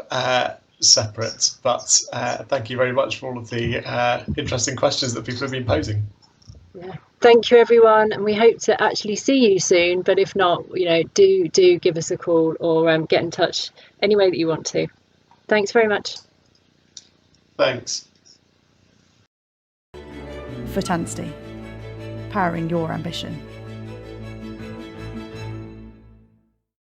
separate. But thank you very much for all of the interesting questions that people have been posing. Yeah. Thank you, everyone, and we hope to actually see you soon. But if not, do give us a call or get in touch any way that you want to. Thanks very much. Thanks. Footanstey, powering your ambition.